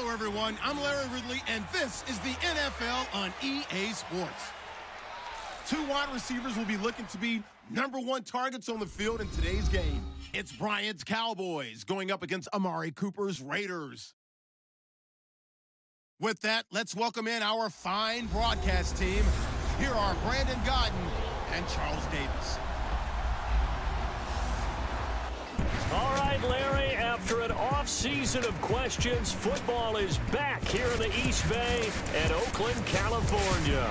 Hello, everyone. I'm Larry Ridley, and this is the NFL on EA Sports. Two wide receivers will be looking to be #1 targets on the field in today's game. It's Bryant's Cowboys going up against Amari Cooper's Raiders. With that, let's welcome in our fine broadcast team. Here are Brandon Godden and Charles Davis. All right, Larry, after an off-season of questions, football is back here in the East Bay and Oakland, California.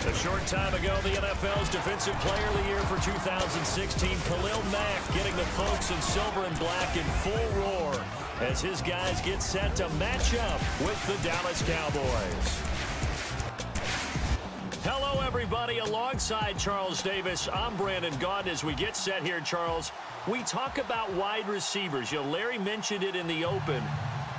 A short time ago, the NFL's Defensive Player of the Year for 2016, Khalil Mack, getting the folks in silver and black in full roar as his guys get set to match up with the Dallas Cowboys. Hello, everybody. Alongside Charles Davis, I'm Brandon Godden. As we get set here, Charles, we talk about wide receivers. You know, Larry mentioned it in the open,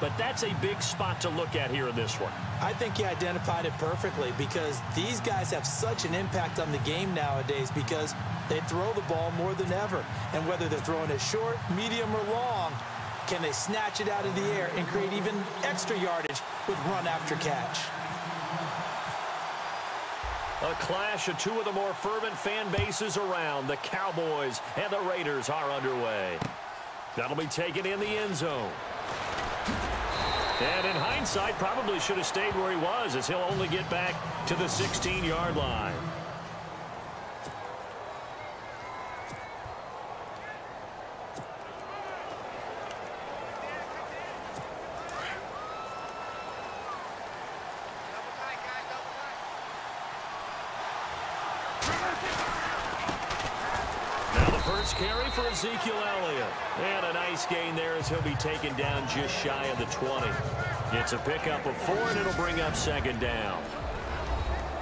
but that's a big spot to look at here in this one. I think he identified it perfectly because these guys have such an impact on the game nowadays because they throw the ball more than ever. And whether they're throwing it short, medium, or long, can they snatch it out of the air and create even extra yardage with run after catch? A clash of two of the more fervent fan bases around. The Cowboys and the Raiders are underway. That'll be taken in the end zone. And in hindsight, probably should have stayed where he was, as he'll only get back to the 16-yard line. Carry for Ezekiel Elliott. And a nice gain there as he'll be taken down just shy of the 20. It's a pickup of 4, and it'll bring up second down.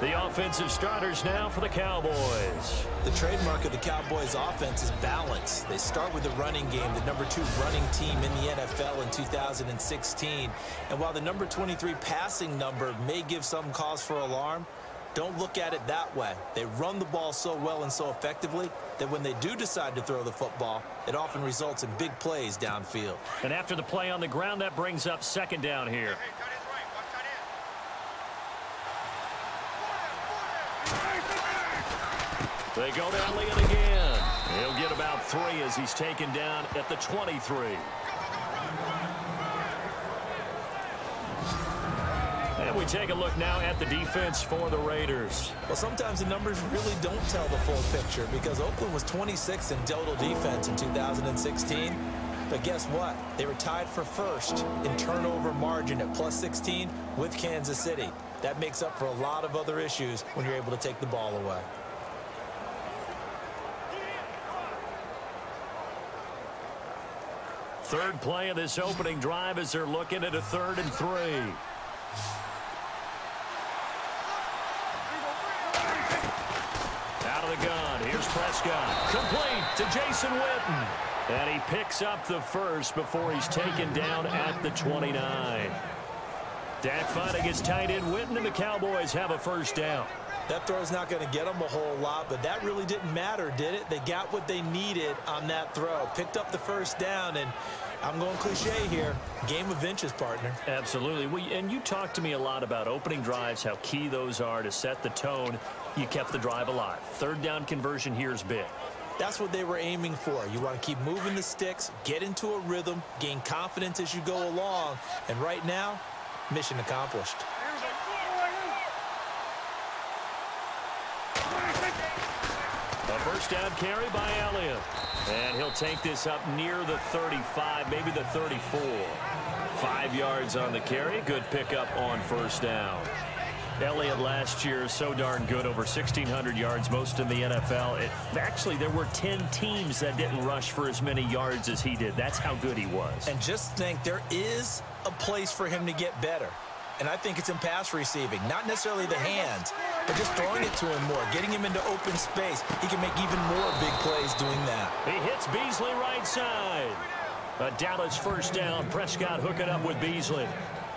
The offensive starters now for the Cowboys. The trademark of the Cowboys offense is balance. They start with the running game, the #2 running team in the NFL in 2016. And while the number 23 passing number may give some cause for alarm, don't look at it that way. They run the ball so well and so effectively that when they do decide to throw the football, it often results in big plays downfield. And after the play on the ground, that brings up second down here. They go to Elliott again. He'll get about 3 as he's taken down at the 23. And we take a look now at the defense for the Raiders. Well, sometimes the numbers really don't tell the full picture because Oakland was 26th in total defense in 2016. But guess what? They were tied for first in turnover margin at +16 with Kansas City. That makes up for a lot of other issues when you're able to take the ball away. Third play of this opening drive as they're looking at a 3rd and 3. Gun. Here's Prescott. Complete to Jason Witten. And he picks up the first before he's taken down at the 29. Dak finally gets tight end Witten, and the Cowboys have a first down. That throw's not going to get them a whole lot, but that really didn't matter, did it? They got what they needed on that throw. Picked up the first down, and I'm going cliche here. Game of inches, partner. Absolutely. And you talked to me a lot about opening drives, how key those are to set the tone. You kept the drive alive. 3rd down conversion here is big. That's what they were aiming for. You want to keep moving the sticks, get into a rhythm, gain confidence as you go along. And right now, mission accomplished. A first down carry by Elliott. And he'll take this up near the 35, maybe the 34. 5 yards on the carry. Good pickup on first down. Elliott last year so darn good, over 1,600 yards, most in the NFL. Actually, there were 10 teams that didn't rush for as many yards as he did. That's how good he was. And just think, there is a place for him to get better. And I think it's in pass receiving, not necessarily the hands, but just throwing it to him more, getting him into open space. He can make even more big plays doing that. He hits Beasley right side. A Dallas first down. Prescott hooking up with Beasley.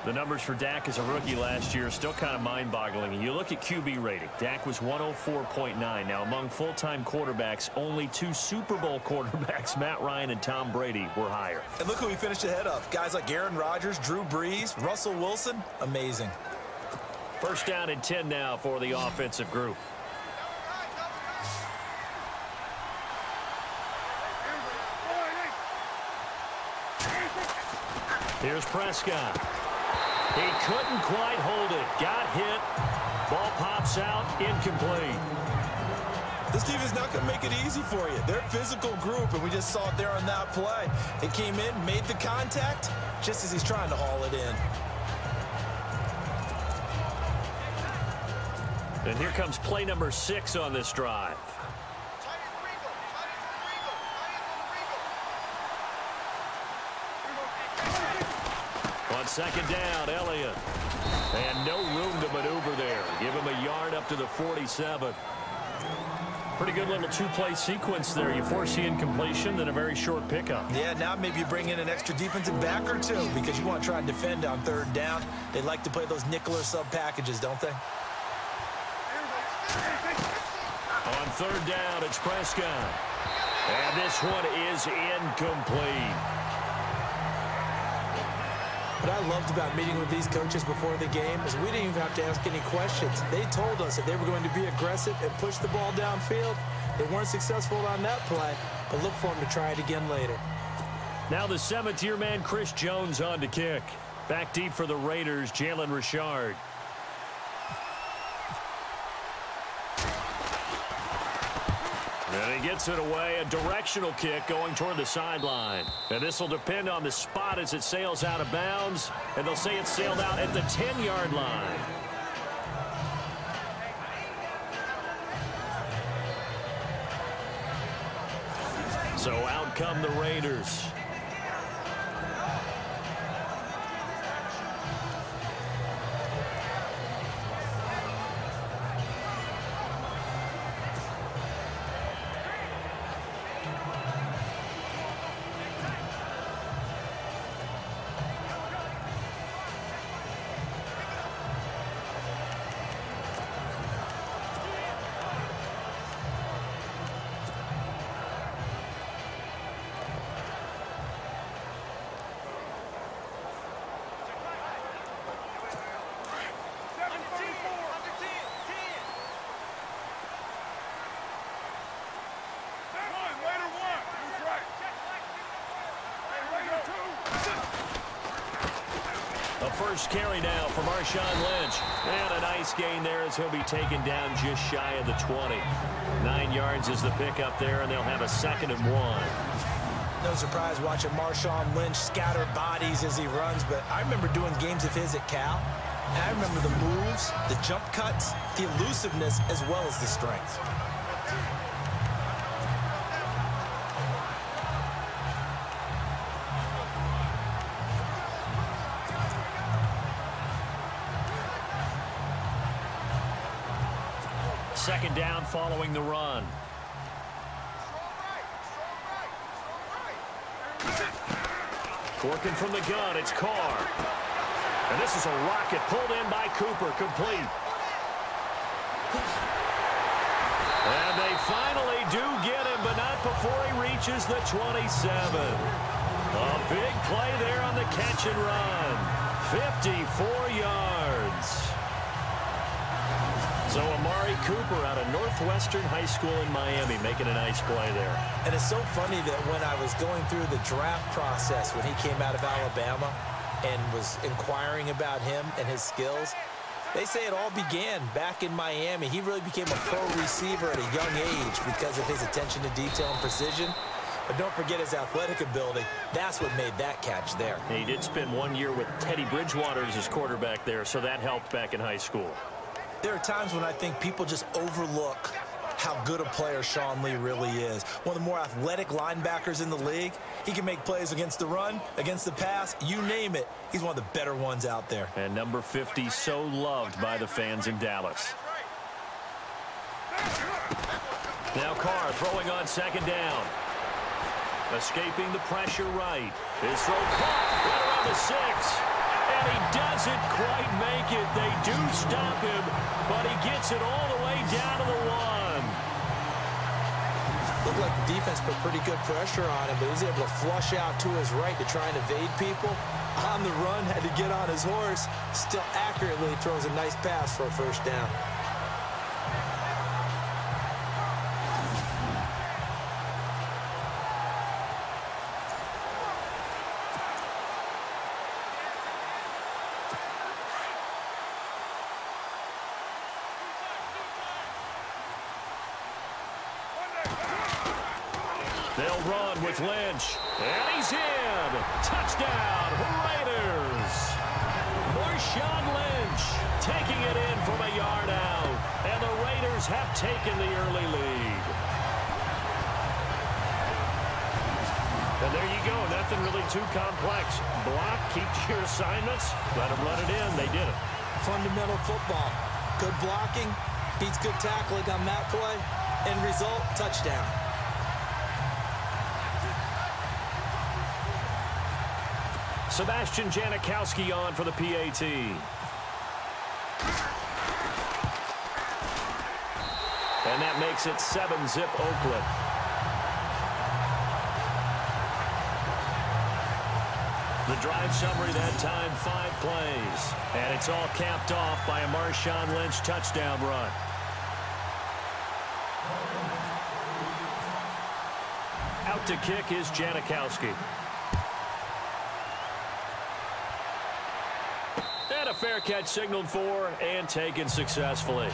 The numbers for Dak as a rookie last year are still kind of mind-boggling. You look at QB rating. Dak was 104.9. Now, among full-time quarterbacks, only 2 Super Bowl quarterbacks, Matt Ryan and Tom Brady, were higher. And look who he finished ahead of. Guys like Aaron Rodgers, Drew Brees, Russell Wilson. Amazing. First down and 10 now for the offensive group. Here's Prescott. He couldn't quite hold it. Got hit. Ball pops out. Incomplete. This team is not going to make it easy for you. They're a physical group, and we just saw it there on that play. It came in, made the contact, just as he's trying to haul it in. And here comes play number 6 on this drive. On second down, Elliott. And no room to maneuver there. Give him a yard up to the 47. Pretty good little 2-play sequence there. You force the incompletion, then a very short pickup. Yeah, now maybe you bring in an extra defensive back or 2 because you want to try and defend on 3rd down. They like to play those nickel or sub packages, don't they? On 3rd down, it's Prescott. And this one is incomplete. What I loved about meeting with these coaches before the game is we didn't even have to ask any questions. They told us that they were going to be aggressive and push the ball downfield. They weren't successful on that play, but look for them to try it again later. Now the 7th-year man, Chris Jones, on to kick. Back deep for the Raiders, Jalen Richard. And he gets it away, a directional kick going toward the sideline. And this will depend on the spot as it sails out of bounds. And they'll say it sailed out at the 10-yard line. So out come the Raiders. First carry now for Marshawn Lynch. And a nice gain there as he'll be taken down just shy of the 20. 9 yards is the pickup there, and they'll have a 2nd and 1. No surprise watching Marshawn Lynch scatter bodies as he runs, but I remember doing games of his at Cal. And I remember the moves, the jump cuts, the elusiveness, as well as the strength. Second down following the run. Working from the gun, it's Carr. And this is a rocket pulled in by Cooper, complete. And they finally do get him, but not before he reaches the 27. A big play there on the catch and run. 54 yards. So Amari Cooper out of Northwestern High School in Miami making a nice play there. And it's so funny that when I was going through the draft process when he came out of Alabama and was inquiring about him and his skills, they say it all began back in Miami. He really became a pro receiver at a young age because of his attention to detail and precision. But don't forget his athletic ability. That's what made that catch there. He did spend 1 year with Teddy Bridgewater as his quarterback there, so that helped back in high school. There are times when I think people just overlook how good a player Sean Lee really is. One of the more athletic linebackers in the league. He can make plays against the run, against the pass, you name it. He's one of the better ones out there. And number 50 so loved by the fans in Dallas. Now Carr throwing on second down. Escaping the pressure right. His throw caught right around the 6. And he doesn't quite make it. They do stop him, but he gets it all the way down to the 1. Looked like the defense put pretty good pressure on him, but he was able to flush out to his right to try and evade people. On the run, had to get on his horse. Still accurately throws a nice pass for a first down. They'll run with Lynch. And he's in. Touchdown, Raiders. Marshawn Lynch taking it in from a yard out. And the Raiders have taken the early lead. And there you go. Nothing really too complex. Block, keep to your assignments. Let them run it in. They did it. Fundamental football. Good blocking. Beats good tackling on that play. End result, touchdown. Sebastian Janikowski on for the PAT. And that makes it 7-zip Oakland. The drive summary that time, 5 plays. And it's all capped off by a Marshawn Lynch touchdown run. Out to kick is Janikowski. And a fair catch signaled for and taken successfully.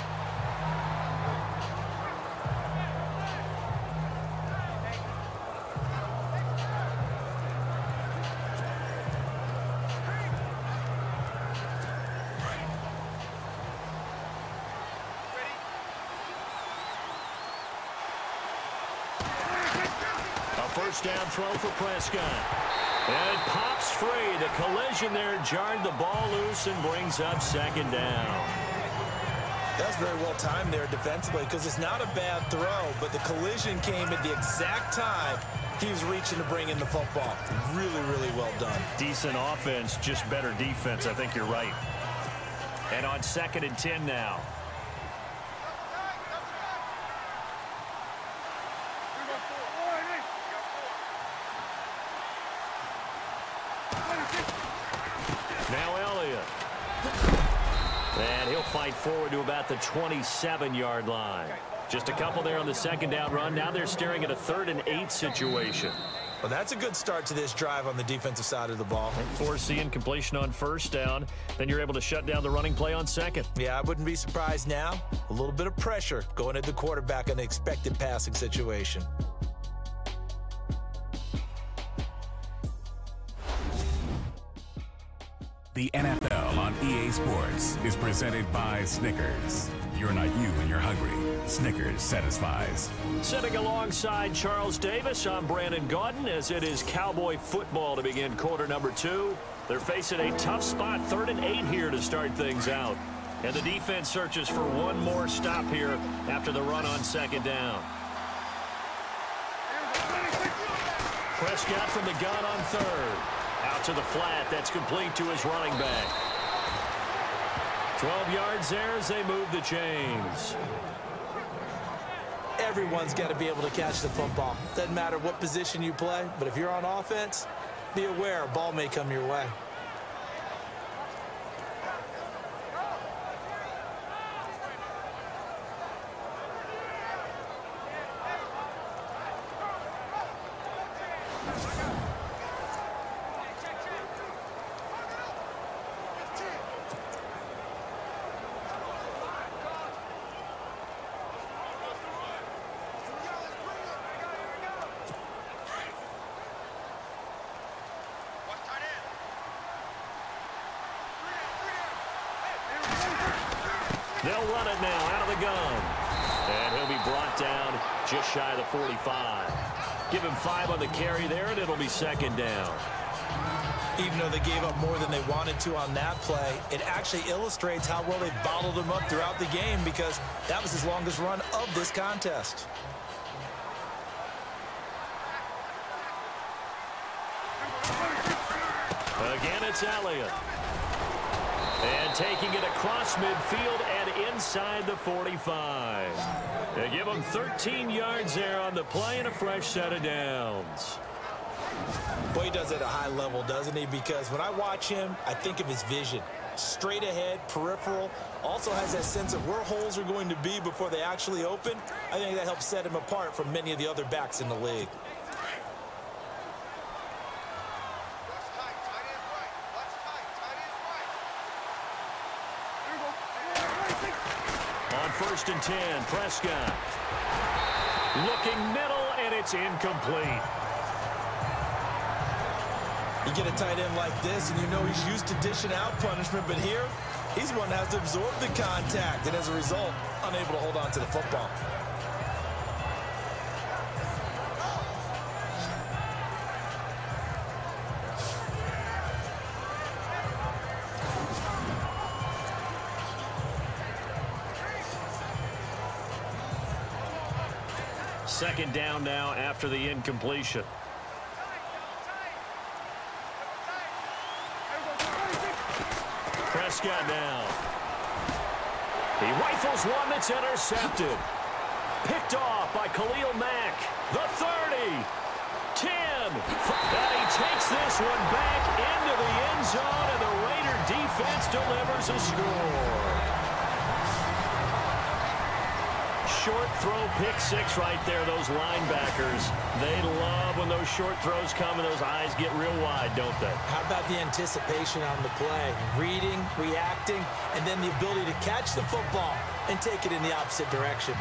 A first down throw for Prescott. And it pops free. The collision there jarred the ball loose and brings up second down. That's very well timed there defensively because it's not a bad throw, but the collision came at the exact time he was reaching to bring in the football. Really, really well done. Decent offense, just better defense. I think you're right. And on 2nd and 10 now. Now Elliott. And he'll fight forward to about the 27-yard line. Just a couple there on the second down run. Now they're staring at a 3rd and 8 situation. Well, that's a good start to this drive on the defensive side of the ball. Foreseeing completion on first down. Then you're able to shut down the running play on second. Yeah, I wouldn't be surprised now. A little bit of pressure going at the quarterback in the expected passing situation. The NFL on EA Sports is presented by Snickers. You're not you when you're hungry. Snickers satisfies. Sitting alongside Charles Davis, I'm Brandon Gaudin as it is Cowboy football to begin quarter number 2. They're facing a tough spot, 3rd and 8 here to start things out. And the defense searches for one more stop here after the run on second down. Prescott from the gun on 3rd. Out to the flat. That's complete to his running back. 12 yards there as they move the chains. Everyone's got to be able to catch the football. Doesn't matter what position you play, but if you're on offense, be aware a ball may come your way. They'll run it now out of the gun. And he'll be brought down just shy of the 45. Give him 5 on the carry there, and it'll be second down. Even though they gave up more than they wanted to on that play, it actually illustrates how well they bottled him up throughout the game because that was his longest run of this contest. Again, it's Elliott. And taking it across midfield and inside the 45. They give him 13 yards there on the play and a fresh set of downs. Well, he does it at a high level, doesn't he? Because when I watch him, I think of his vision. Straight ahead, peripheral. Also has that sense of where holes are going to be before they actually open. I think that helps set him apart from many of the other backs in the league. On 1st and 10, Prescott. Looking middle, and it's incomplete. You get a tight end like this, and you know he's used to dishing out punishment, but here, he's the one that has to absorb the contact, and as a result, unable to hold on to the football. Second down now after the incompletion. Prescott now. He rifles one that's intercepted. Picked off by Khalil Mack. The 30. 10. And he takes this one back into the end zone, and the Raider defense delivers a score. Short throw, pick six right there. Those linebackers, they love when those short throws come and those eyes get real wide, don't they? How about the anticipation on the play? Reading, reacting, and then the ability to catch the football and take it in the opposite direction.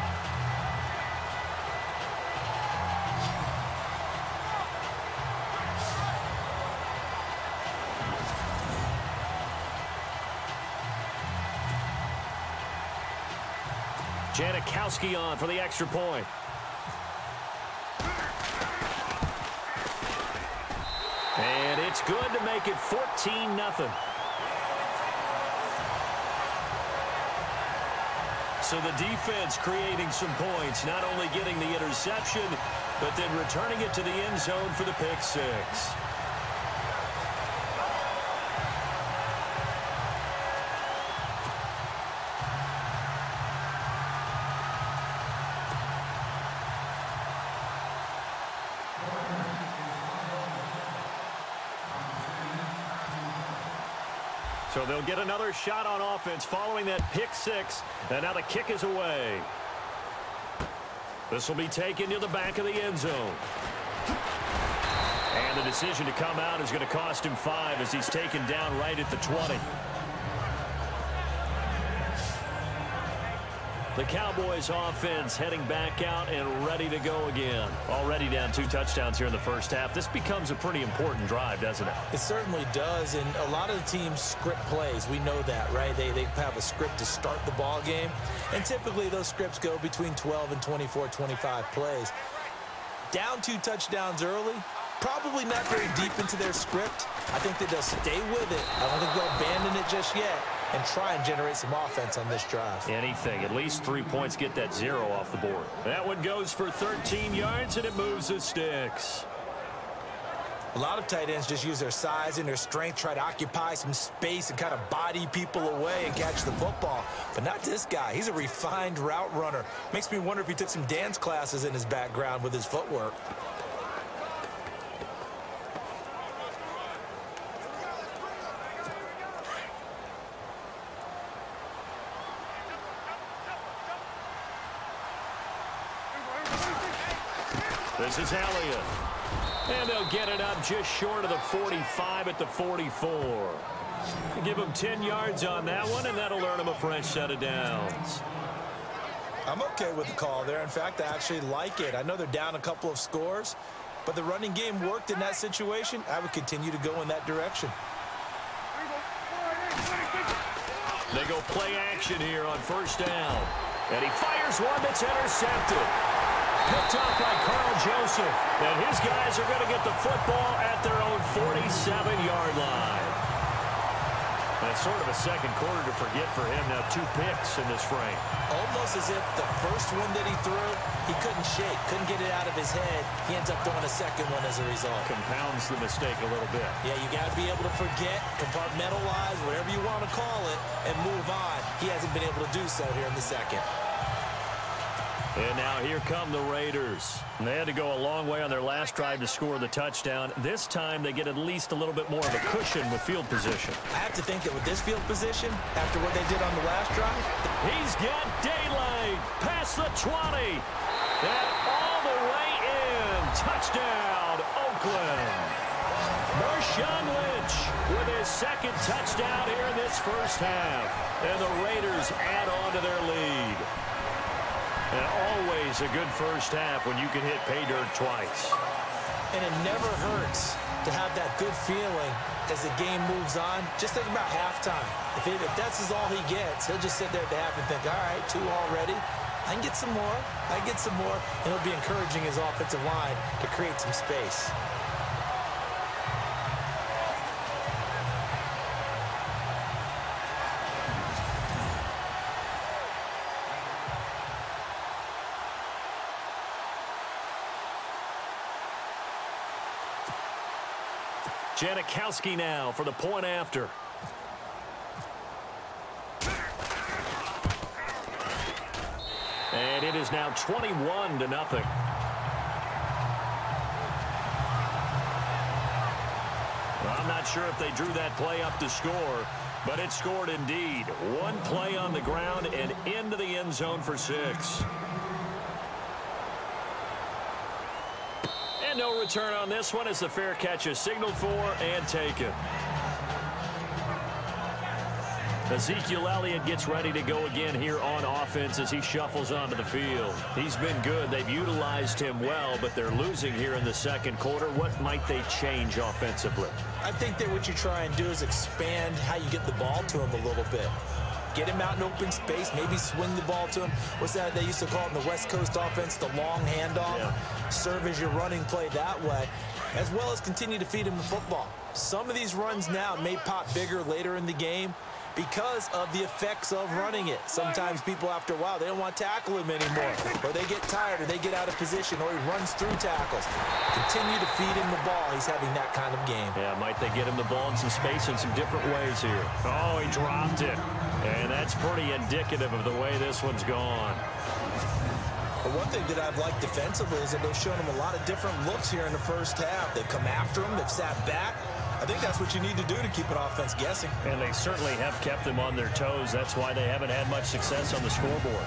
Janikowski on for the extra point. And it's good to make it 14-0. So the defense creating some points, not only getting the interception, but then returning it to the end zone for the pick six. So they'll get another shot on offense following that pick six. And now the kick is away. This will be taken to the back of the end zone. And the decision to come out is going to cost him 5 as he's taken down right at the 20. The Cowboys offense heading back out and ready to go again. Already down 2 touchdowns here in the first half. This becomes a pretty important drive, doesn't it? It certainly does, and a lot of the teams script plays. We know that, right? They have a script to start the ball game, and typically those scripts go between 12 and 24, 25 plays. Down 2 touchdowns early, probably not very deep into their script. I think that they'll stay with it. I don't think they'll abandon it just yet and try and generate some offense on this drive. Anything. At least 3 points, get that 0 off the board. That one goes for 13 yards, and it moves the sticks. A lot of tight ends just use their size and their strength, try to occupy some space and kind of body people away and catch the football. But not this guy. He's a refined route runner. Makes me wonder if he took some dance classes in his background with his footwork. This is Elliott. And they'll get it up just short of the 45 at the 44. Give him 10 yards on that one, and that'll earn him a fresh set of downs. I'm okay with the call there. In fact, I actually like it. I know they're down a couple of scores, but the running game worked in that situation. I would continue to go in that direction. They go play action here on first down. And he fires one that's intercepted. Picked up by Carl Joseph. And his guys are going to get the football at their own 47-yard line. And it's sort of a second quarter to forget for him. Now 2 picks in this frame. Almost as if the first one that he threw, he couldn't shake, couldn't get it out of his head. He ends up throwing a second one as a result. Compounds the mistake a little bit. Yeah, you got to be able to forget, compartmentalize, whatever you want to call it, and move on. He hasn't been able to do so here in the second. And now here come the Raiders. And they had to go a long way on their last drive to score the touchdown. This time they get at least a little bit more of a cushion with field position. I have to think that with this field position, after what they did on the last drive, he's got daylight past the 20. And all the way in. Touchdown, Oakland. Marshawn Lynch with his second touchdown here in this first half. And the Raiders add on to their lead. And always a good first half when you can hit pay dirt twice. And it never hurts to have that good feeling as the game moves on. Just think about halftime. If that's all he gets, he'll just sit there at the half and think, all right, 2 already. I can get some more. I can get some more. And he'll be encouraging his offensive line to create some space. Janikowski now for the point after. And it is now 21-0. Well, I'm not sure if they drew that play up to score, but it scored indeed. 1 play on the ground and into the end zone for 6. And no return on this one as the fair catch is signaled for and taken. Ezekiel Elliott gets ready to go again here on offense as he shuffles onto the field. He's been good. They've utilized him well, but they're losing here in the second quarter. What might they change offensively? I think that what you try and do is expand how you get the ball to him a little bit. Get him out in open space, maybe swing the ball to him. What's that they used to call it in the West Coast offense, the long handoff? Yeah. Serve as your running play that way, as well as continue to feed him the football. Some of these runs now may pop bigger later in the game because of the effects of running it. Sometimes people, after a while, they don't want to tackle him anymore, or they get tired, or they get out of position, or he runs through tackles. Continue to feed him the ball. He's having that kind of game. Yeah, might they get him the ball in some space in some different ways here. Oh, he dropped it. And that's pretty indicative of the way this one's gone. But one thing that I've liked defensively is that they've shown him a lot of different looks here in the first half. They've come after him. They've sat back. I think that's what you need to do to keep an offense guessing. And they certainly have kept them on their toes. That's why they haven't had much success on the scoreboard.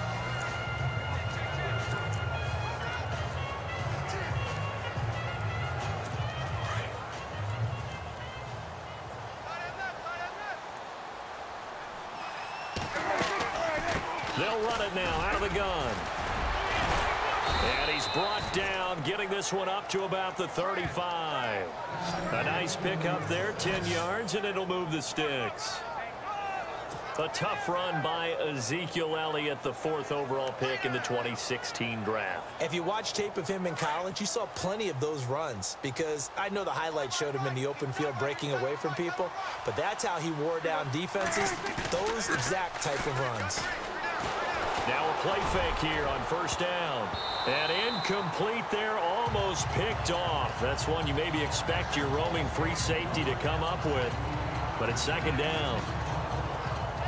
They'll run it now out of the gun. And he's brought down, getting this one up to about the 35. A nice pickup there, 10 yards, and it'll move the sticks. A tough run by Ezekiel Elliott, the 4th overall pick in the 2016 draft. If you watch tape of him in college, you saw plenty of those runs, because I know the highlights showed him in the open field breaking away from people, but that's how he wore down defenses, those exact type of runs. Now a play fake here on first down. And incomplete there, almost picked off. That's one you maybe expect your roaming free safety to come up with. But it's second down.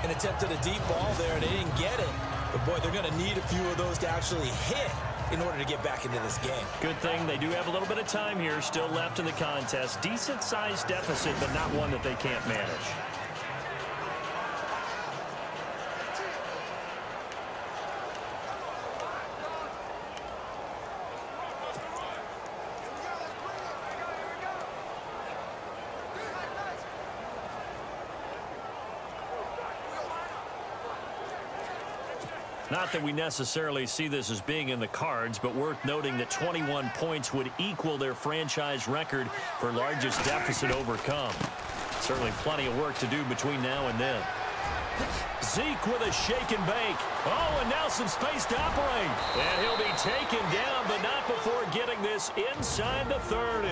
An attempt at a deep ball there, and they didn't get it. But, boy, they're going to need a few of those to actually hit in order to get back into this game. Good thing they do have a little bit of time here still left in the contest. Decent-sized deficit, but not one that they can't manage. Not that we necessarily see this as being in the cards, but worth noting that 21 points would equal their franchise record for largest deficit overcome. Certainly plenty of work to do between now and then. Zeke with a shake and bake. Oh, and now some space to operate. And he'll be taken down, but not before getting this inside the 30.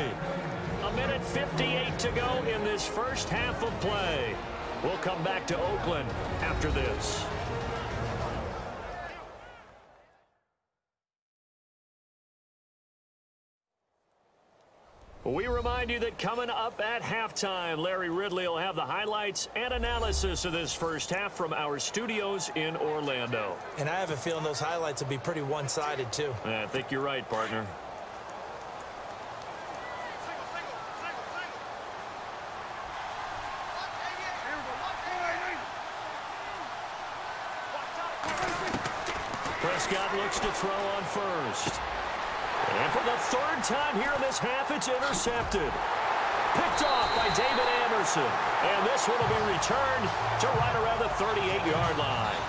A minute 58 to go in this first half of play. We'll come back to Oakland after this. We remind you that coming up at halftime, Larry Ridley will have the highlights and analysis of this first half from our studios in Orlando. And I have a feeling those highlights will be pretty one-sided, too. I think you're right, partner. Prescott looks to throw on first. And for the third time here in this half, it's intercepted. Picked off by David Anderson. And this one will be returned to right around the 38-yard line.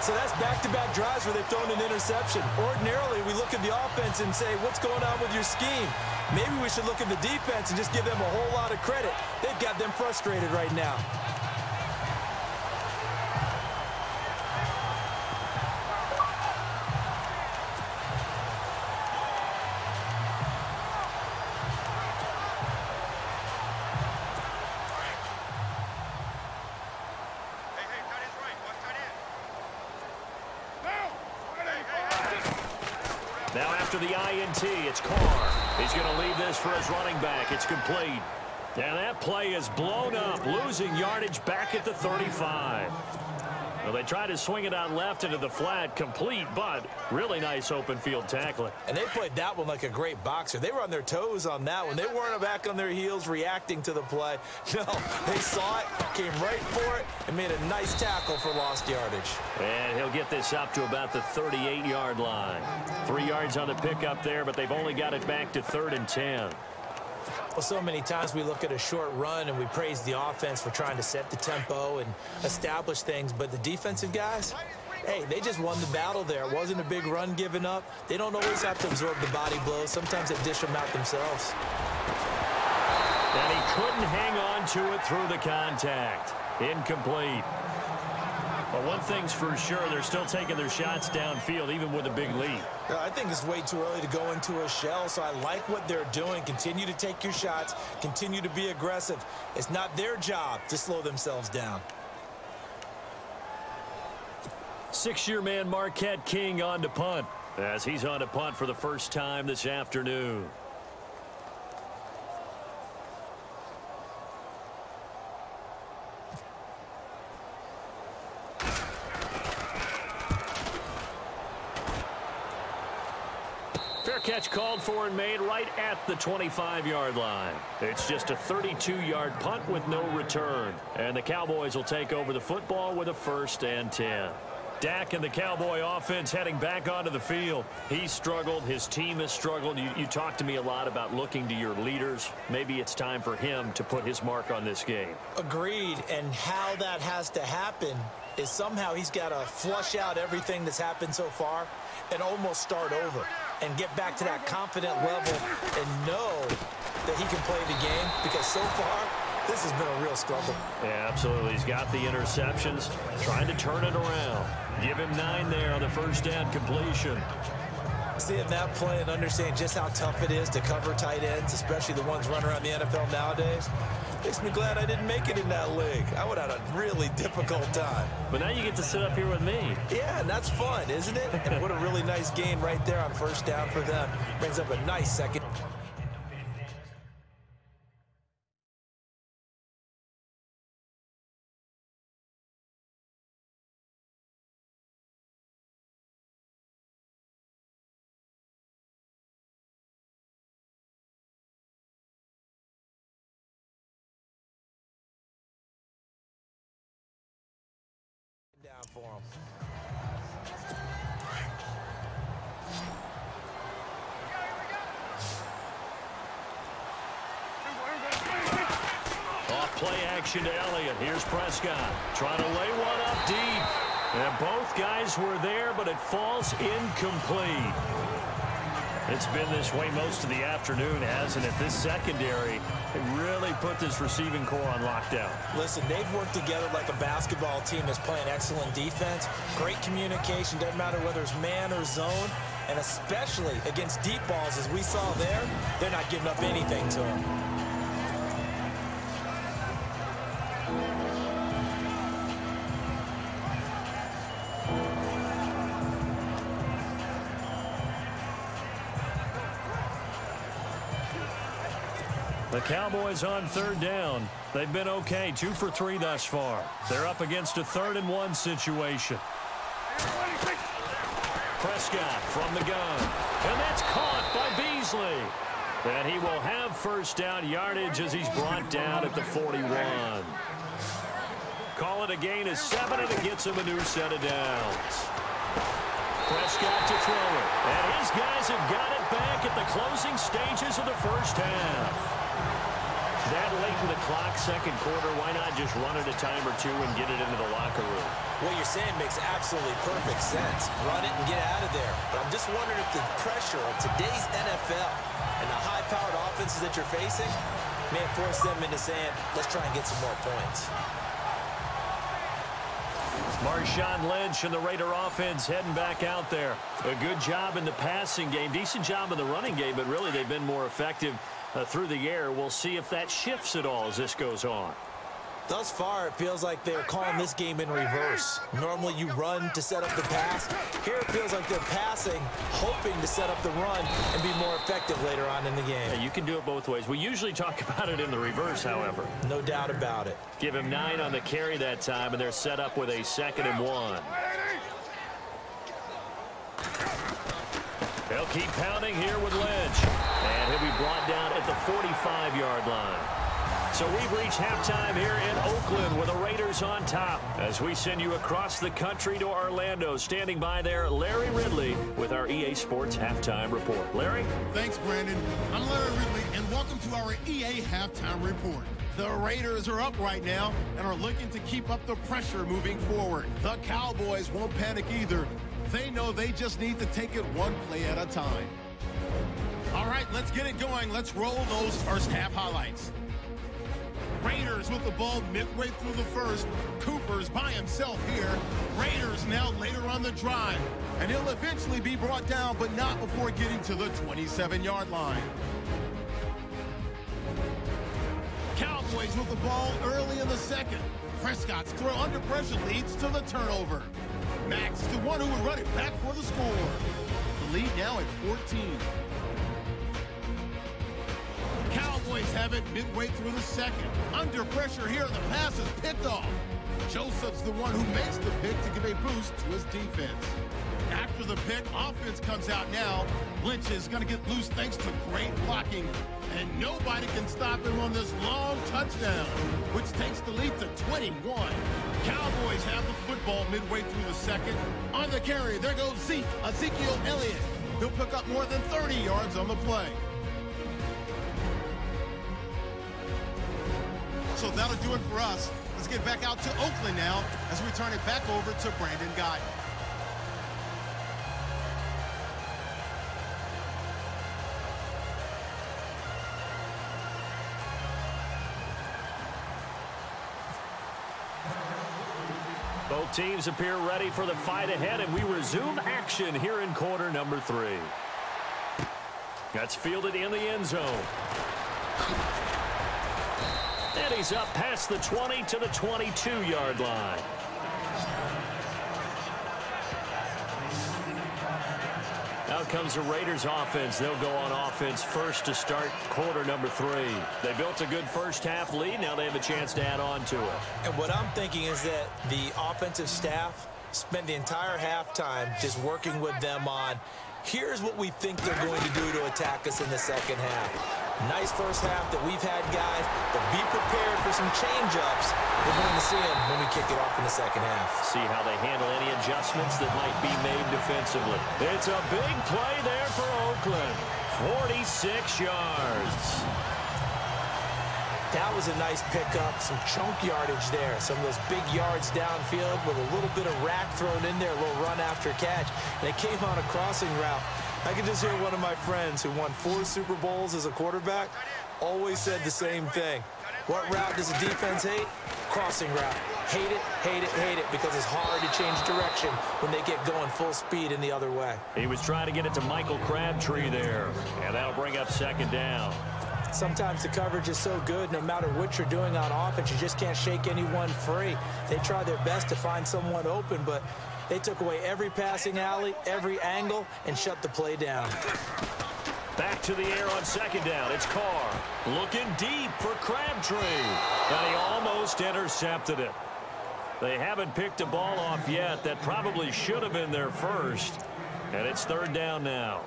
So that's back-to-back drives where they've thrown an interception. Ordinarily, we look at the offense and say, what's going on with your scheme? Maybe we should look at the defense and just give them a whole lot of credit. They've got them frustrated right now. Now after the INT, it's Carr. He's going to leave this for his running back. It's complete. And that play is blown up, losing yardage back at the 35. Well, they tried to swing it out left into the flat, complete, but really nice open field tackling. And they played that one like a great boxer. They were on their toes on that one. They weren't back on their heels reacting to the play. No, they saw it, came right for it, and made a nice tackle for lost yardage. And he'll get this up to about the 38-yard line. 3 yards on the pickup there, but they've only got it back to 3rd and 10. Well, so many times we look at a short run and we praise the offense for trying to set the tempo and establish things, but the defensive guys, hey, they just won the battle there. It wasn't a big run given up. They don't always have to absorb the body blows. Sometimes they dish them out themselves. And he couldn't hang on to it through the contact. Incomplete. But one thing's for sure, they're still taking their shots downfield, even with a big lead. I think it's way too early to go into a shell, so I like what they're doing. Continue to take your shots. Continue to be aggressive. It's not their job to slow themselves down. 6-year man Marquette King on to punt, as he's on to punt for the first time this afternoon. Fair catch called for and made right at the 25-yard line. It's just a 32-yard punt with no return. And the Cowboys will take over the football with a 1st and 10. Dak and the Cowboy offense heading back onto the field. He's struggled. His team has struggled. You talked to me a lot about looking to your leaders. Maybe it's time for him to put his mark on this game. Agreed. And how that has to happen is somehow he's got to flush out everything that's happened so far and almost start over and get back to that confident level and know that he can play the game, because so far this has been a real struggle. Yeah, absolutely. He's got the interceptions, trying to turn it around. Give him 9 there on the 1st down completion. Seeing that play and understanding just how tough it is to cover tight ends, especially the ones running around the NFL nowadays, makes me glad I didn't make it in that league. I would have had a really difficult time. But now you get to sit up here with me. Yeah, and that's fun, isn't it? And what a really nice gain right there on 1st down for them. Brings up a nice second. Down for him. Off play action to Elliott. Here's Prescott trying to lay one up deep. And both guys were there, but it falls incomplete. It's been this way most of the afternoon, hasn't it? This secondary really put this receiving core on lockdown. Listen, they've worked together like a basketball team that's playing excellent defense. Great communication, doesn't matter whether it's man or zone. And especially against deep balls, as we saw there, they're not giving up anything to them. The Cowboys on 3rd down. They've been okay, 2 for 3 thus far. They're up against a 3rd-and-1 situation. Prescott from the gun. And that's caught by Beasley. And he will have 1st down yardage as he's brought down at the 41. Call it a gain of 7, and it gets him a new set of downs. Prescott to throw it. And his guys have got it back at the closing stages of the 1st half. That late in the clock, 2nd quarter, why not just run it a time or 2 and get it into the locker room? What you're saying makes absolutely perfect sense. Run it and get out of there. But I'm just wondering if the pressure of today's NFL and the high-powered offenses that you're facing may force them into saying, let's try and get some more points. Marshawn Lynch and the Raider offense heading back out there. A good job in the passing game, decent job in the running game, but really they've been more effective through the air. We'll see if that shifts at all as this goes on. Thus far, it feels like they're calling this game in reverse. Normally you run to set up the pass. Here it feels like they're passing, hoping to set up the run and be more effective later on in the game. Yeah, you can do it both ways. We usually talk about it in the reverse, however. No doubt about it. Give him 9 on the carry that time, and they're set up with a 2nd and 1. They'll keep pounding here with Lynch. And he'll be brought down at the 45-yard line. So we've reached halftime here in Oakland with the Raiders on top. As we send you across the country to Orlando, standing by there, Larry Ridley with our EA Sports Halftime Report. Larry? Thanks, Brandon. I'm Larry Ridley, and welcome to our EA Halftime Report. The Raiders are up right now and are looking to keep up the pressure moving forward. The Cowboys won't panic either. They know they just need to take it one play at a time. All right, let's get it going. Let's roll those first half highlights. Raiders with the ball midway through the first. Cooper's by himself here. Raiders now later on the drive. And he'll eventually be brought down, but not before getting to the 27-yard line. Cowboys with the ball early in the second. Prescott's throw under pressure leads to the turnover. Max, the one who would run it back for the score. The lead now at 14. Cowboys have it midway through the second. Under pressure here, the pass is picked off. Joseph's the one who makes the pick to give a boost to his defense. After the pick, offense comes out now. Lynch is going to get loose thanks to great blocking. And nobody can stop him on this long touchdown, which takes the lead to 21. Cowboys have the football midway through the second. On the carry, there goes Ezekiel Elliott. He'll pick up more than 30 yards on the play. So that'll do it for us. Let's get back out to Oakland now as we turn it back over to Brandon Guyton. Both teams appear ready for the fight ahead, and we resume action here in quarter number 3. That's fielded in the end zone. And he's up past the 20 to the 22-yard line. Out comes the Raiders offense. They'll go on offense first to start quarter number 3. They built a good first half lead. Now they have a chance to add on to it. And what I'm thinking is that the offensive staff spent the entire halftime just working with them on, here's what we think they're going to do to attack us in the second half. Nice first half that we've had, guys, but be prepared for some change-ups. We're going to see them when we kick it off in the second half. See how they handle any adjustments that might be made defensively. It's a big play there for Oakland. 46 yards. That was a nice pickup, some chunk yardage there. Some of those big yards downfield with a little bit of rack thrown in there, a little run after catch. And it came on a crossing route. I can just hear one of my friends who won 4 Super Bowls as a quarterback always said the same thing. What route does the defense hate? Crossing route. Hate it, hate it, hate it, because it's hard to change direction when they get going full speed in the other way. He was trying to get it to Michael Crabtree there, and that'll bring up second down. Sometimes the coverage is so good, no matter what you're doing on offense, you just can't shake anyone free. They try their best to find someone open, but they took away every passing alley, every angle, and shut the play down. Back to the air on second down. It's Carr looking deep for Crabtree, and he almost intercepted it. They haven't picked a ball off yet. That probably should have been their first, and it's third down now.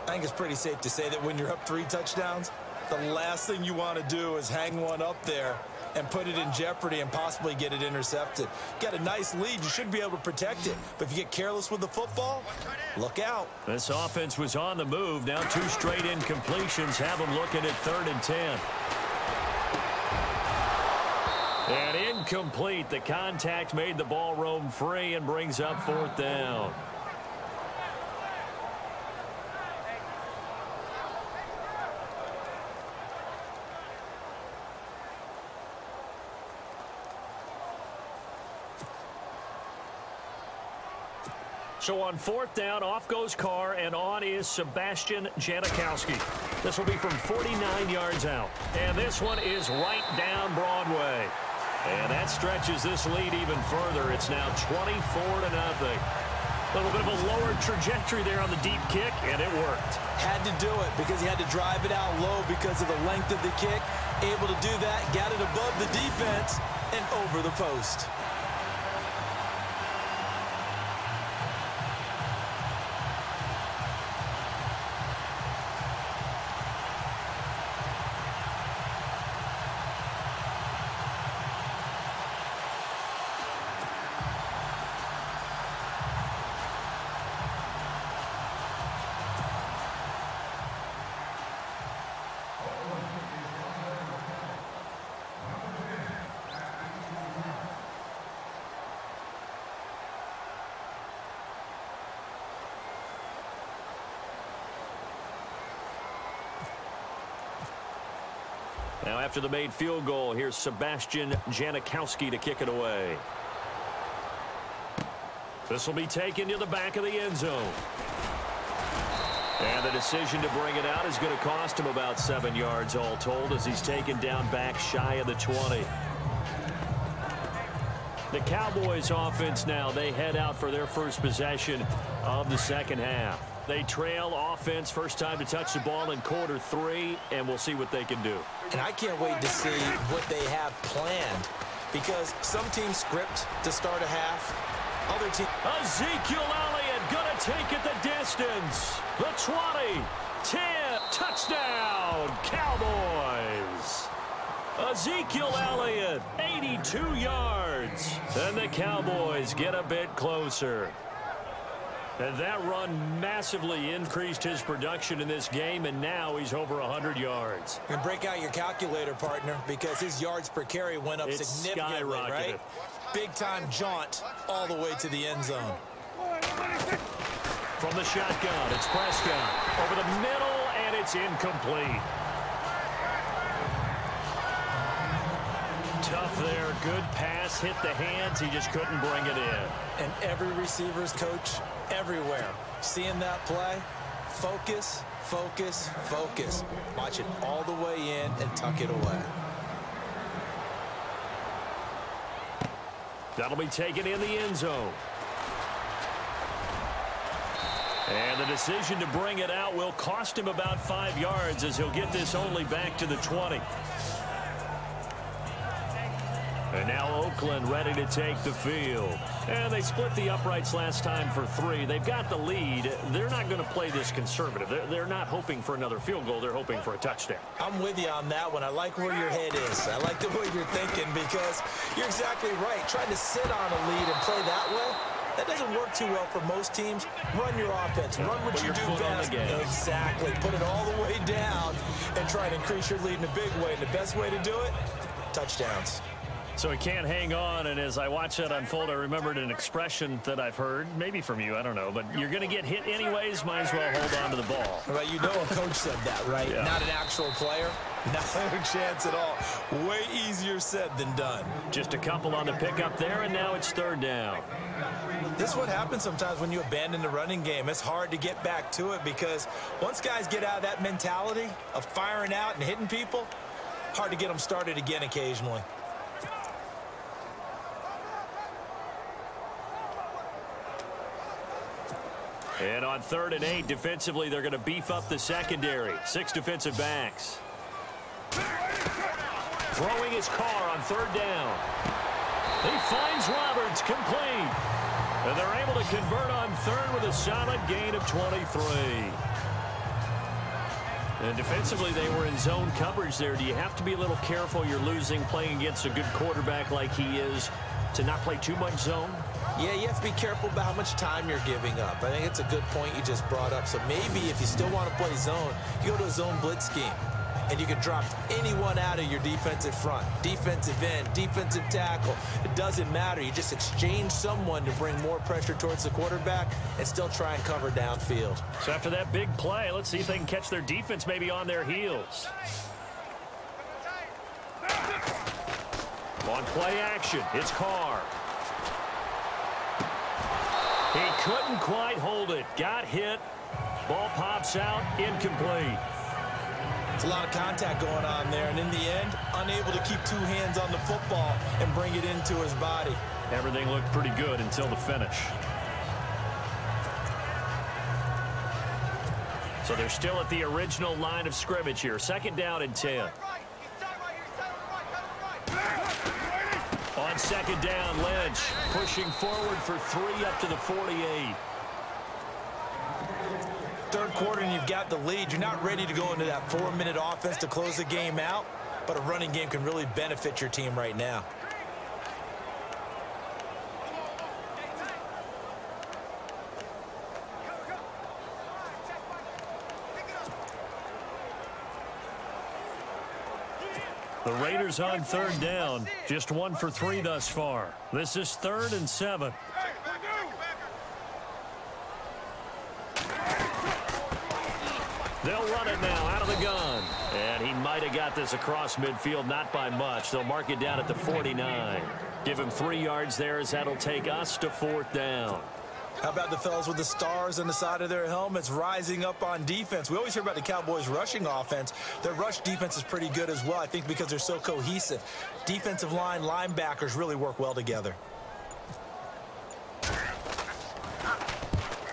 I think it's pretty safe to say that when you're up 3 touchdowns, the last thing you want to do is hang one up there and put it in jeopardy and possibly get it intercepted. Got a nice lead. You should be able to protect it. But if you get careless with the football, look out. This offense was on the move. Now 2 straight incompletions have them looking at 3rd and 10. And incomplete. The contact made the ball roam free and brings up 4th down. So on 4th down, off goes Carr, and on is Sebastian Janikowski. This will be from 49 yards out. And this one is right down Broadway. And that stretches this lead even further. It's now 24-0. A little bit of a lower trajectory there on the deep kick, and it worked. Had to do it because he had to drive it out low because of the length of the kick. Able to do that, got it above the defense and over the post. Now after the made field goal, here's Sebastian Janikowski to kick it away. This will be taken to the back of the end zone. And the decision to bring it out is going to cost him about 7 yards all told as he's taken down back shy of the 20. The Cowboys offense now, they head out for their first possession of the second half. They trail offense, first time to touch the ball in quarter 3, and we'll see what they can do. And I can't wait to see what they have planned because some teams script to start a half. Other teams. Ezekiel Elliott going to take it the distance. The 20, 10, touchdown, Cowboys. Ezekiel Elliott, 82 yards. And the Cowboys get a bit closer. And that run massively increased his production in this game, and now he's over 100 yards. And break out your calculator, partner, because his yards per carry went up significantly, right? Big-time jaunt all the way to the end zone. From the shotgun, it's Prescott. Over the middle, and it's incomplete. Tough there. Good pass. Hit the hands. He just couldn't bring it in. And every receiver's coach everywhere. Seeing that play, focus, focus, focus. Watch it all the way in and tuck it away. That'll be taken in the end zone. And the decision to bring it out will cost him about 5 yards as he'll get this only back to the 20. And now Oakland ready to take the field. And they split the uprights last time for 3. They've got the lead. They're not going to play this conservative. They're not hoping for another field goal. They're hoping for a touchdown. I'm with you on that one. I like where your head is. I like the way you're thinking because you're exactly right. Trying to sit on a lead and play that way, that doesn't work too well for most teams. Run your offense. Run what you do best. Exactly. Put it all the way down and try to increase your lead in a big way. And the best way to do it, touchdowns. So he can't hang on, and as I watch that unfold, I remembered an expression that I've heard, maybe from you, I don't know, but you're going to get hit anyways, might as well hold on to the ball. Well, you know a coach said that, right? Yeah. Not an actual player. Not a chance at all. Way easier said than done. Just a couple on the pickup there, and now it's third down. This is what happens sometimes when you abandon the running game. It's hard to get back to it because once guys get out of that mentality of firing out and hitting people, hard to get them started again occasionally. And on 3rd and 8, defensively, they're going to beef up the secondary. 6 defensive backs. Throwing his car on 3rd down. He finds Roberts, complete. And they're able to convert on 3rd with a solid gain of 23. And defensively, they were in zone coverage there. Do you have to be a little careful? You're losing playing against a good quarterback like he is to not play too much zone? Yeah, you have to be careful about how much time you're giving up. I think it's a good point you just brought up. So maybe if you still want to play zone, you go to a zone blitz scheme. And you can drop anyone out of your defensive front, defensive end, defensive tackle. It doesn't matter. You just exchange someone to bring more pressure towards the quarterback and still try and cover downfield. So after that big play, let's see if they can catch their defense maybe on their heels. On play action, it's Carr. He couldn't quite hold it. Got hit. Ball pops out, incomplete. It's a lot of contact going on there, and in the end, unable to keep 2 hands on the football and bring it into his body. Everything looked pretty good until the finish. So they're still at the original line of scrimmage here. 2nd down and 10. On 2nd down, Lynch pushing forward for 3 up to the 48. 3rd quarter and you've got the lead. You're not ready to go into that 4-minute offense to close the game out, but a running game can really benefit your team right now. The Raiders on 3rd down, just 1 for 3 thus far. This is 3rd and 7. They'll run it now out of the gun. And he might have got this across midfield, not by much. They'll mark it down at the 49. Give him 3 yards there as that'll take us to 4th down. How about the fellas with the stars on the side of their helmets rising up on defense? We always hear about the Cowboys' rushing offense. Their rush defense is pretty good as well, I think, because they're so cohesive. Defensive line, linebackers really work well together.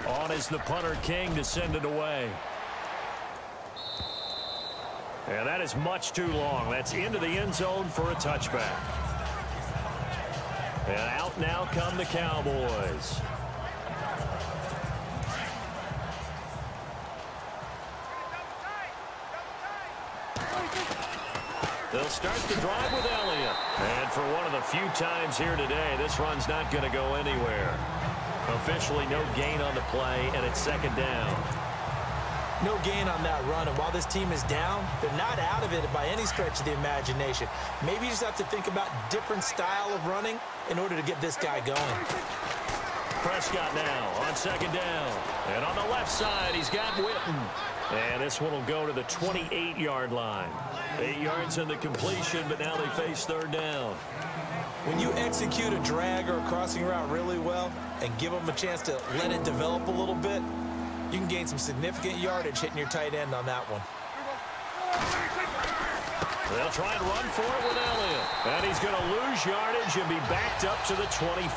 On is the punter, King, to send it away. And that is much too long. That's into the end zone for a touchback. And out now come the Cowboys. They'll start the drive with Elliott. And for one of the few times here today, this run's not going to go anywhere. Officially no gain on the play, and it's 2nd down. No gain on that run, and while this team is down, they're not out of it by any stretch of the imagination. Maybe you just have to think about different style of running in order to get this guy going. Prescott now on 2nd down. And on the left side, he's got Witten. And this one will go to the 28-yard line. 8 yards in the completion, but now they face 3rd down. When you execute a drag or a crossing route really well and give them a chance to let it develop a little bit, you can gain some significant yardage hitting your tight end on that one. They'll try and run for it with Elliott. And he's going to lose yardage and be backed up to the 25.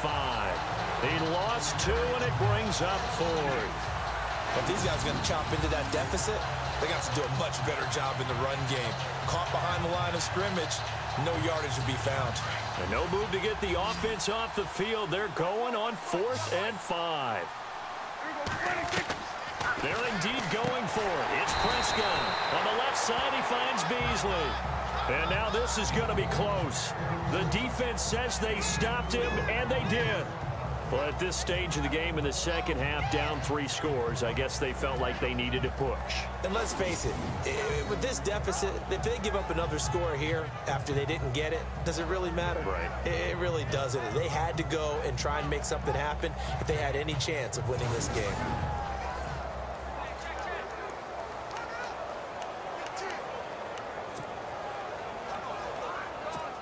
He lost 2, and it brings up 4th. If these guys are going to chop into that deficit, they got to do a much better job in the run game. Caught behind the line of scrimmage, no yardage to be found. And no move to get the offense off the field. They're going on 4th and 5. They're indeed going for it. It's Prescott. On the left side, he finds Beasley. And now this is going to be close. The defense says they stopped him, and they did. Well, at this stage of the game in the second half, down 3 scores, I guess they felt like they needed to push. And let's face it, with this deficit, if they give up another score here after they didn't get it, does it really matter? Right. It really doesn't. They had to go and try and make something happen if they had any chance of winning this game.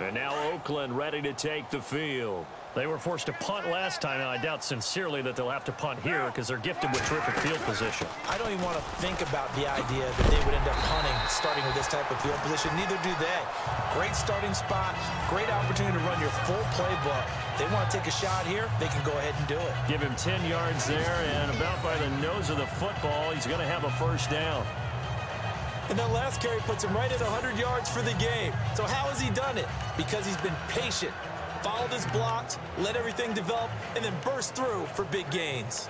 And now Oakland ready to take the field. They were forced to punt last time, and I doubt sincerely that they'll have to punt here because they're gifted with terrific field position. I don't even want to think about the idea that they would end up punting starting with this type of field position. Neither do they. Great starting spot, great opportunity to run your full playbook. If they want to take a shot here, they can go ahead and do it. Give him 10 yards there, and about by the nose of the football, he's going to have a first down. And that last carry puts him right at 100 yards for the game. So how has he done it? Because he's been patient, followed his blocks, let everything develop, and then burst through for big gains.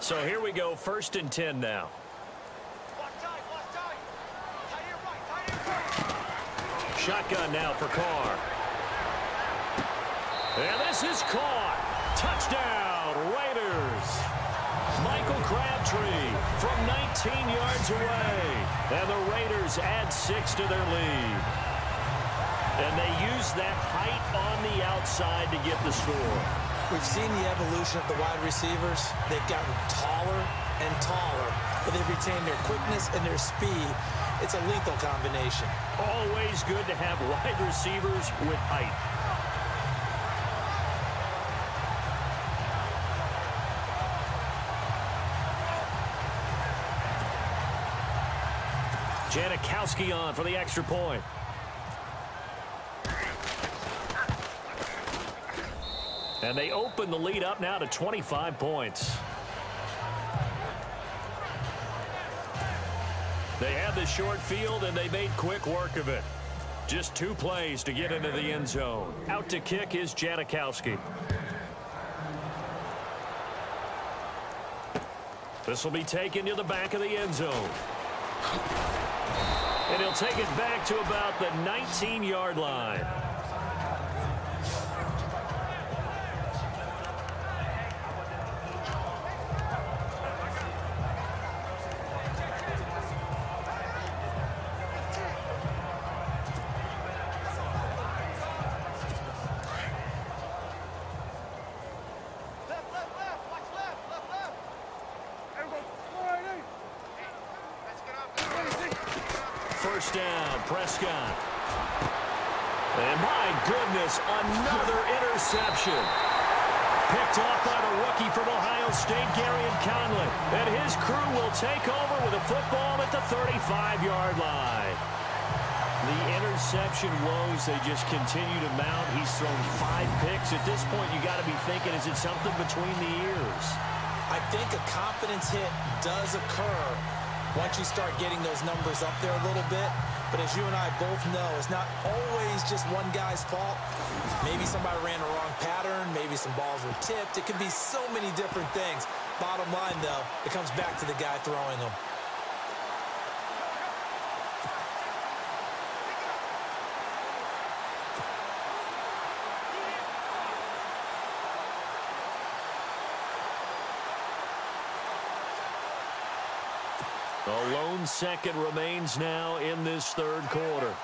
So here we go, 1st and 10 now. Shotgun now for Carr. And this is caught. Touchdown, Raiders. Michael Crabtree from 19 yards away. And the Raiders add 6 to their lead. And they use that height on the outside to get the score. We've seen the evolution of the wide receivers. They've gotten taller and taller, but they've retained their quickness and their speed. It's a lethal combination. Always good to have wide receivers with height. Janikowski on for the extra point. And they open the lead up now to 25 points. They had the short field, and they made quick work of it. Just 2 plays to get into the end zone. Out to kick is Janikowski. This will be taken to the back of the end zone. And he'll take it back to about the 19-yard line. First down, Prescott. And my goodness, another interception. Picked off by the rookie from Ohio State, Garyon Conley. And his crew will take over with a football at the 35-yard line. The interception woes, they just continue to mount. He's thrown 5 picks. At this point, you got to be thinking, is it something between the ears? I think a confidence hit does occur once you start getting those numbers up there a little bit. But as you and I both know, it's not always just one guy's fault. Maybe somebody ran a wrong pattern. Maybe some balls were tipped. It can be so many different things. Bottom line, though, it comes back to the guy throwing them. A lone second remains now in this 3rd quarter.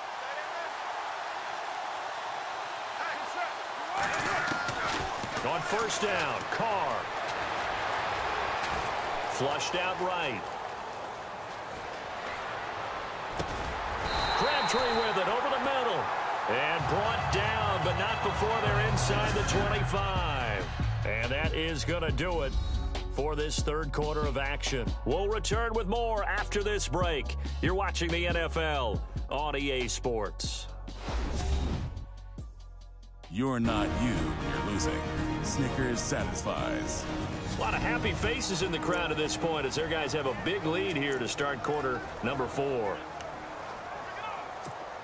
On 1st down, Carr. Flushed out right. Crabtree with it over the middle. And brought down, but not before they're inside the 25. And that is going to do it for this 3rd quarter of action. We'll return with more after this break. You're watching the NFL on EA Sports. You're not you when you're losing. Snickers satisfies. A lot of happy faces in the crowd at this point as their guys have a big lead here to start quarter number 4.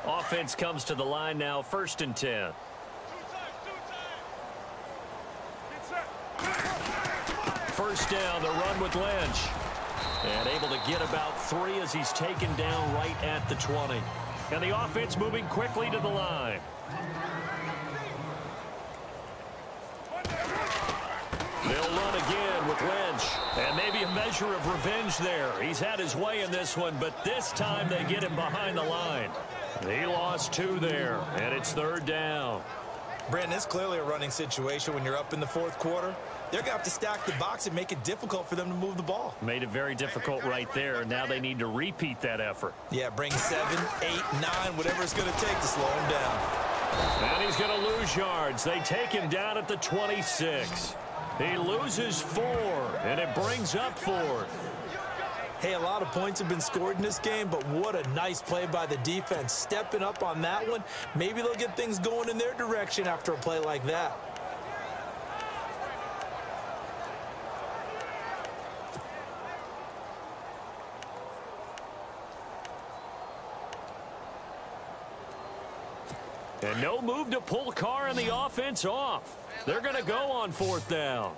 Offense comes to the line now, 1st and 10. First down, the run with Lynch. And able to get about 3 as he's taken down right at the 20. And the offense moving quickly to the line. They'll run again with Lynch. And maybe a measure of revenge there. He's had his way in this one, but this time they get him behind the line. He lost 2 there, and it's 3rd down. Brandon, it's clearly a running situation when you're up in the fourth quarter. They're going to have to stack the box and make it difficult for them to move the ball. Made it very difficult right there. Now they need to repeat that effort. Yeah, bring 7, 8, 9, whatever it's going to take to slow him down. And he's going to lose yards. They take him down at the 26. He loses 4, and it brings up 4th. Hey, a lot of points have been scored in this game, but what a nice play by the defense. Stepping up on that one. Maybe they'll get things going in their direction after a play like that. And no move to pull Carr and the offense off. They're going to go on 4th down.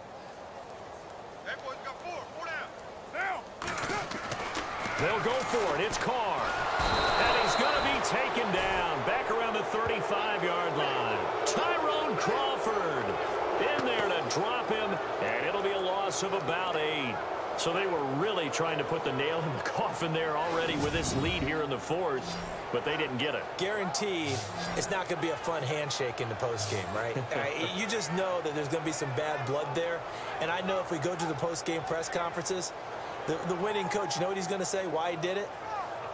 They'll go for it. It's Carr. And he's going to be taken down back around the 35-yard line. Tyrone Crawford in there to drop him, and it'll be a loss of about 8. So they were really trying to put the nail in the coffin there already with this lead here in the 4th, but they didn't get it. Guaranteed it's not going to be a fun handshake in the postgame, right? You just know that there's going to be some bad blood there. And I know if we go to the postgame press conferences, the winning coach, you know what he's going to say, why he did it?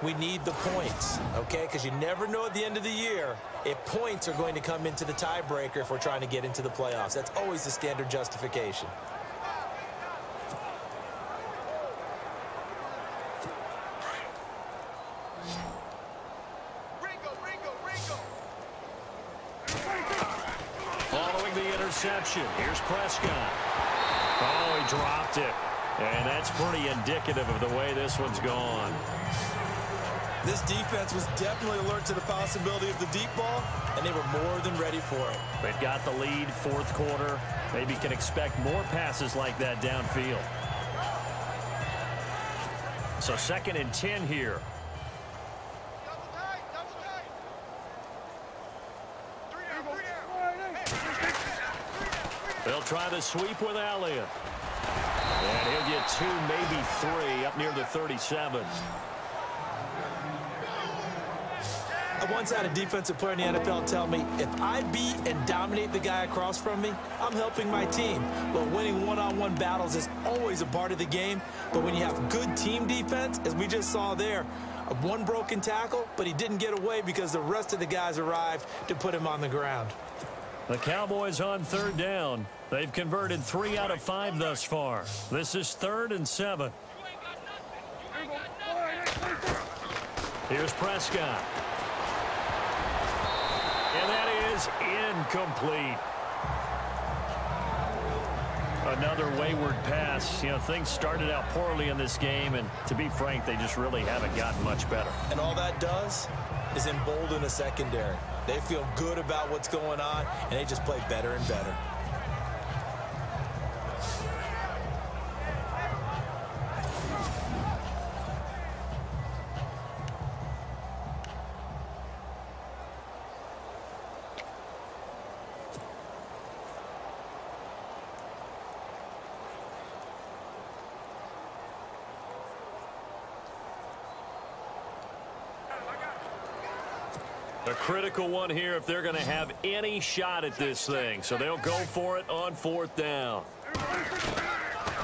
We need the points, okay? Because you never know at the end of the year if points are going to come into the tiebreaker if we're trying to get into the playoffs. That's always the standard justification. Following the interception, here's Prescott. Oh, he dropped it. And that's pretty indicative of the way this one's gone. This defense was definitely alert to the possibility of the deep ball, and they were more than ready for it. They've got the lead, 4th quarter. Maybe can expect more passes like that downfield. So 2nd and 10 here. They'll try the sweep with Elliott. And he'll get 2, maybe 3, up near the 37. I once had a defensive player in the NFL tell me, if I beat and dominate the guy across from me, I'm helping my team. Well, winning one-on-one battles is always a part of the game, but when you have good team defense, as we just saw there, one broken tackle, but he didn't get away because the rest of the guys arrived to put him on the ground. The Cowboys on 3rd down. They've converted 3 out of 5 thus far. This is 3rd and 7. Here's Prescott. And that is incomplete. Another wayward pass. You know, things started out poorly in this game, and to be frank, they just really haven't gotten much better. And all that does is embolden a secondary. They feel good about what's going on, and they just play better and better. A critical one here if they're going to have any shot at this thing. So they'll go for it on 4th down.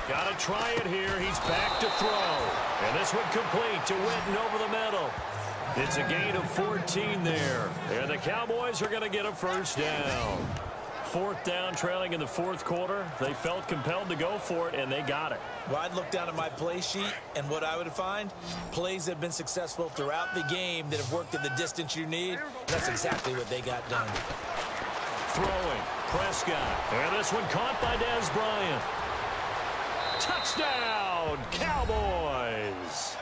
Got to try it here. He's back to throw. And this one complete to Witten over the middle. It's a gain of 14 there. And the Cowboys are going to get a 1st down. 4th down, trailing in the 4th quarter. They felt compelled to go for it, and they got it. Well, I'd look down at my play sheet, and what I would find, plays that have been successful throughout the game that have worked at the distance you need. That's exactly what they got done. Throwing, Prescott. And this one caught by Dez Bryant. Touchdown, Cowboys.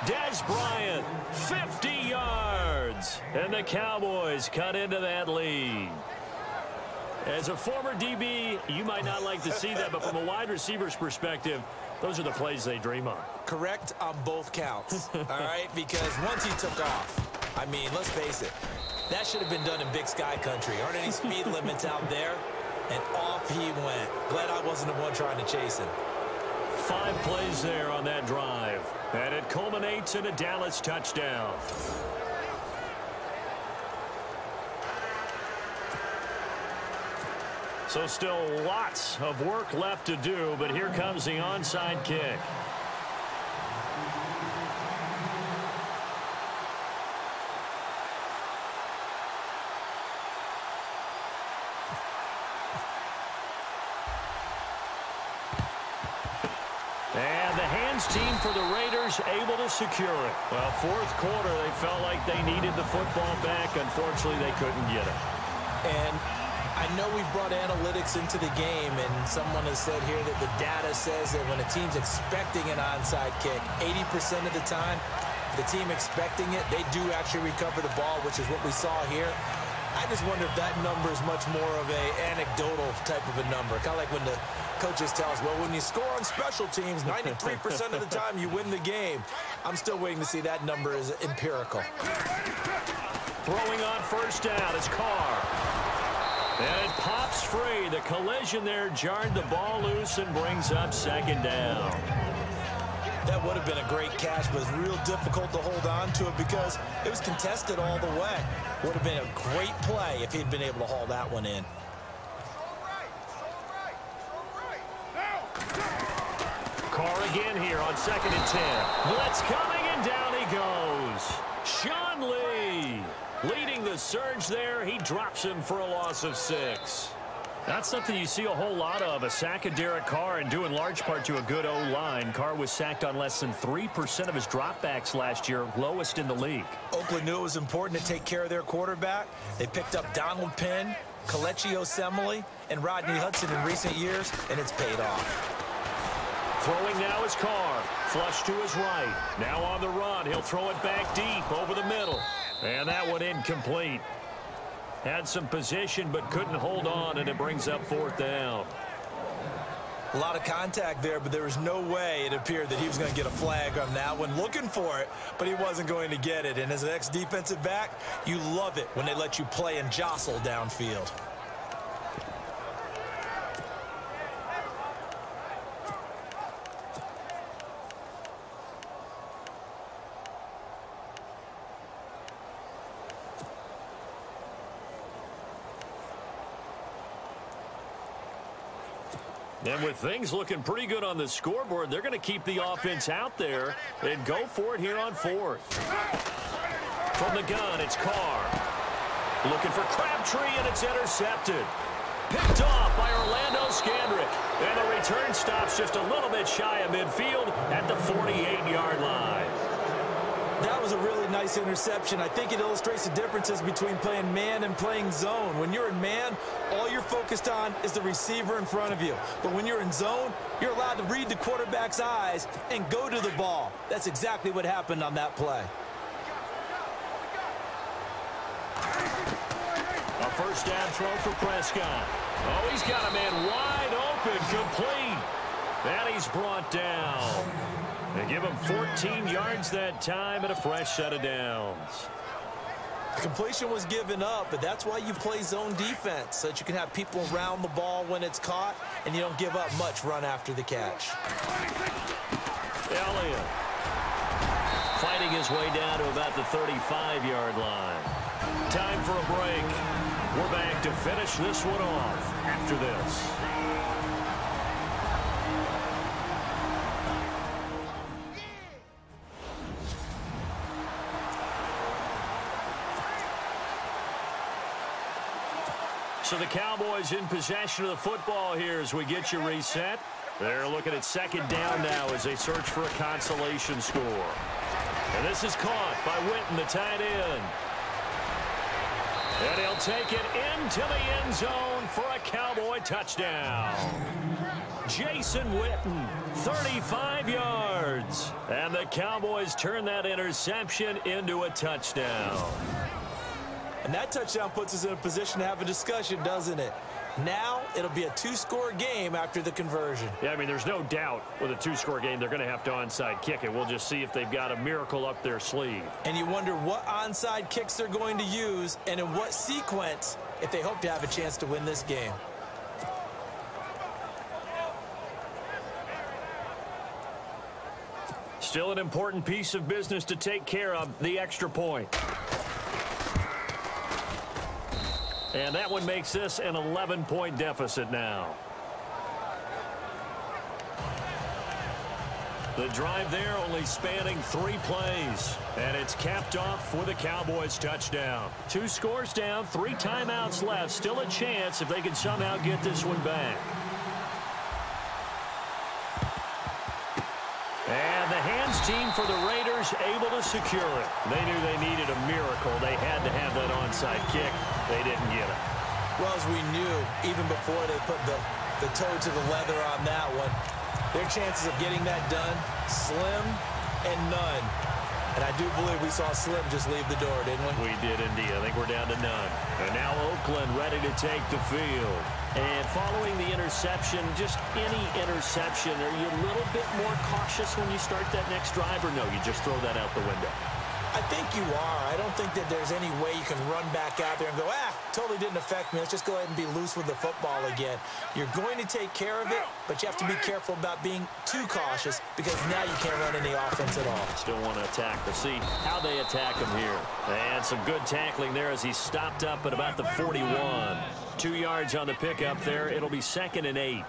Dez Bryant, 50 yards. And the Cowboys cut into that lead. As a former DB, you might not like to see that, but from a wide receiver's perspective, those are the plays they dream of. Correct on both counts, all right? Because once he took off, I mean, let's face it, that should have been done in Big Sky country. Aren't any speed limits out there? And off he went. Glad I wasn't the one trying to chase him. 5 plays there on that drive, and it culminates in a Dallas touchdown. So still lots of work left to do, but here comes the onside kick. And the hands team for the Raiders able to secure it. Well, fourth quarter, they felt like they needed the football back. Unfortunately, they couldn't get it. And I know we brought analytics into the game, and someone has said here that the data says that when a team's expecting an onside kick, 80% of the time, the team expecting it, they do actually recover the ball, which is what we saw here. I just wonder if that number is much more of a anecdotal type of a number. Kind of like when the coaches tell us, well, when you score on special teams, 93% of the time you win the game. I'm still waiting to see that number is empirical. Throwing on first down is Carr. And it pops free. The collision there jarred the ball loose and brings up second down. That would have been a great catch, but it's real difficult to hold on to it because it was contested all the way. Would have been a great play if he'd been able to haul that one in. Carr again here on 2nd and 10. Blitz coming, and down he goes. Sean Lee leading the surge there. He drops him for a loss of 6. That's something you see a whole lot of, a sack of Derek Carr, and due in large part to a good O-line. Carr was sacked on less than 3% of his dropbacks last year, lowest in the league. Oakland knew it was important to take care of their quarterback. They picked up Donald Penn, Kelechi Osemele, and Rodney Hudson in recent years, and it's paid off. Throwing now is Carr. Flush to his right. Now on the run. He'll throw it back deep over the middle. And that one incomplete. Had some position but couldn't hold on, and it brings up 4th down. A lot of contact there, but there was no way it appeared that he was going to get a flag on that one. Looking for it, but he wasn't going to get it. And as an ex-defensive back, you love it when they let you play and jostle downfield. And with things looking pretty good on the scoreboard, they're going to keep the offense out there and go for it here on 4th. From the gun, it's Carr. Looking for Crabtree, and it's intercepted. Picked off by Orlando Scandrick. And the return stops just a little bit shy of midfield at the 48-yard line. That was a really nice interception. I think it illustrates the differences between playing man and playing zone. When you're in man, all you're focused on is the receiver in front of you. But when you're in zone, you're allowed to read the quarterback's eyes and go to the ball. That's exactly what happened on that play. A first down throw for Prescott. Oh, he's got a man wide open, complete. And he's brought down. They give him 14 yards that time and a fresh set of downs. Completion was given up, but that's why you play zone defense, so that you can have people around the ball when it's caught, and you don't give up much run after the catch. Elliott fighting his way down to about the 35-yard line. Time for a break. We're back to finish this one off after this. So the Cowboys in possession of the football here as we get you reset. They're looking at 2nd down now as they search for a consolation score. And this is caught by Witten, the tight end. And he'll take it into the end zone for a Cowboy touchdown. Jason Witten, 35 yards. And the Cowboys turn that interception into a touchdown. And that touchdown puts us in a position to have a discussion, doesn't it? Now it'll be a 2-score game after the conversion. Yeah, I mean, there's no doubt with a 2-score game they're going to have to onside kick it. We'll just see if they've got a miracle up their sleeve. And you wonder what onside kicks they're going to use and in what sequence if they hope to have a chance to win this game. Still an important piece of business to take care of, the extra point. And that one makes this an 11-point deficit now. The drive there only spanning 3 plays. And it's capped off with a Cowboys touchdown. 2 scores down, 3 timeouts left. Still a chance if they can somehow get this one back. And the hands team for the Raiders able to secure it. They knew they needed a miracle. They had to have that onside kick. They didn't get it. Well, as we knew, even before they put the toe to the leather on that one, their chances of getting that done, slim and none. And I do believe we saw Slim just leave the door, didn't we? We did indeed. I think we're down to none. And now Oakland ready to take the field. And following the interception, just any interception, are you a little bit more cautious when you start that next drive, or no, you just throw that out the window? I think you are. I don't think that there's any way you can run back out there and go, totally didn't affect me. Let's just go ahead and be loose with the football again. You're going to take care of it, but you have to be careful about being too cautious because now you can't run any offense at all. Still want to attack. We'll see how they attack him here. And some good tackling there as he stopped up at about the 41. 2 yards on the pickup there. It'll be 2nd and 8.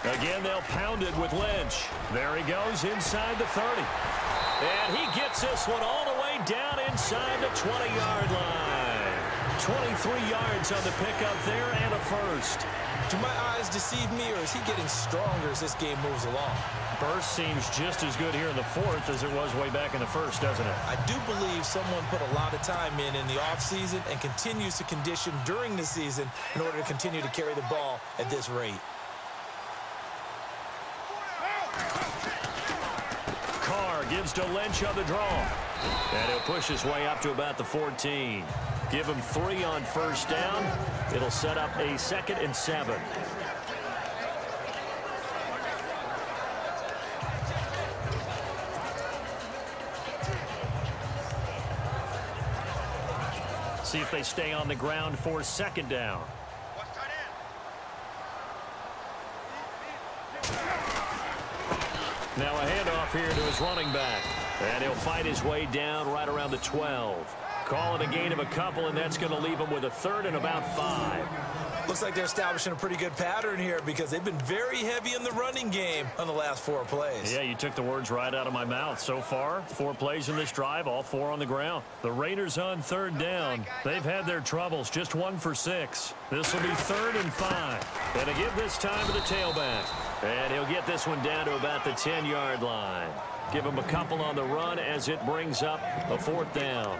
Again, they'll pound it with Lynch. There he goes inside the 30. And he gets this one all the way down inside the 20-yard line. 23 yards on the pickup there and a first. Do my eyes deceive me, or is he getting stronger as this game moves along? Burst seems just as good here in the 4th as it was way back in the 1st, doesn't it? I do believe someone put a lot of time in the offseason and continues to condition during the season in order to continue to carry the ball at this rate. Carr gives to Lynch on the draw. And he'll push his way up to about the 14. Give him 3 on first down. It'll set up a 2nd and 7. See if they stay on the ground for 2nd down. Now a handoff here to his running back. And he'll fight his way down right around the 12. Call it a gain of a couple, and that's going to leave him with a 3rd and about 5. Looks like they're establishing a pretty good pattern here because they've been very heavy in the running game on the last 4 plays. Yeah, you took the words right out of my mouth. So far, 4 plays in this drive, all 4 on the ground. The Raiders on 3rd down. They've had their troubles, just 1 for 6. This will be 3rd and 5. And to give this time to the tailback. And he'll get this one down to about the 10-yard line. Give him a couple on the run as it brings up a 4th down.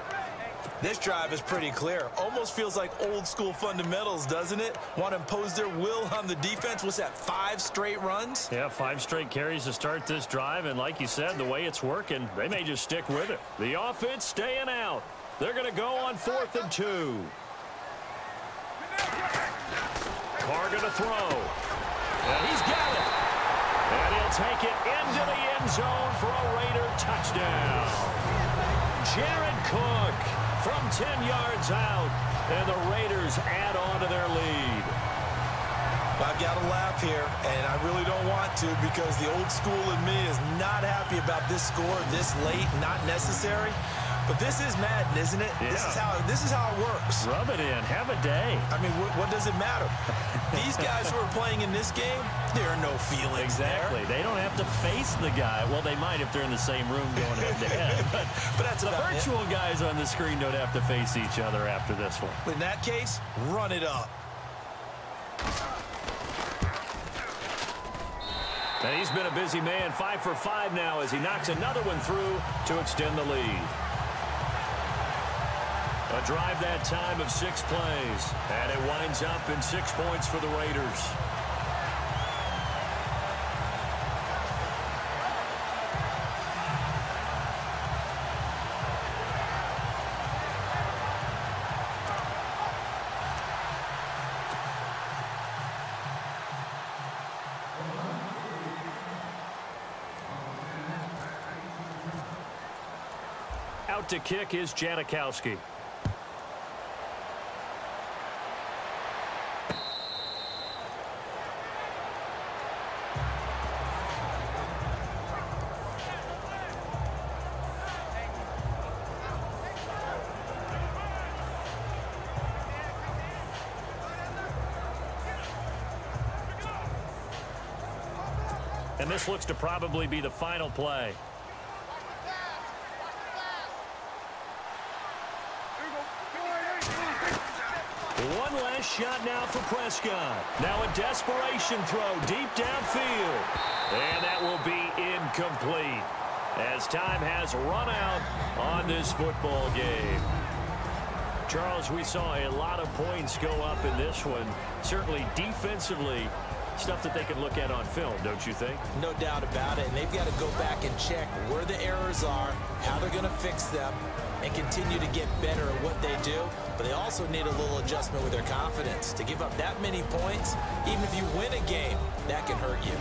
This drive is pretty clear. Almost feels like old school fundamentals, doesn't it? Want to impose their will on the defense. What's that, 5 straight runs? Yeah, 5 straight carries to start this drive. And like you said, the way it's working, they may just stick with it. The offense staying out. They're going to go on 4th and 2. Carr going to throw. And he's got it. And he'll take it into the end zone for a Raider touchdown. Jared Cook from 10 yards out, and the Raiders add on to their lead. I've got to laugh here, and I really don't want to because the old school in me is not happy about this score this late, not necessary. But this is Madden, isn't it? Yeah. This is how it works. Rub it in. Have a day. I mean, what does it matter? These guys who are playing in this game, there are no feelings exactly. there. They don't have to face the guy. Well, they might if they're in the same room going head-to-head. But that's the about virtual guys on the screen don't have to face each other after this one. In that case, run it up. And he's been a busy man. 5 for 5 now as he knocks another one through to extend the lead. A drive that time of 6 plays. And it winds up in 6 points for the Raiders. Out to kick is Janikowski. And this looks to probably be the final play. One last shot now for Prescott. Now a desperation throw deep downfield. And that will be incomplete as time has run out on this football game. Charles, we saw a lot of points go up in this one. Certainly defensively, stuff that they can look at on film, don't you think? No doubt about it. And they've got to go back and check where the errors are, how they're going to fix them, and continue to get better at what they do. But they also need a little adjustment with their confidence. To give up that many points, even if you win a game, that can hurt you.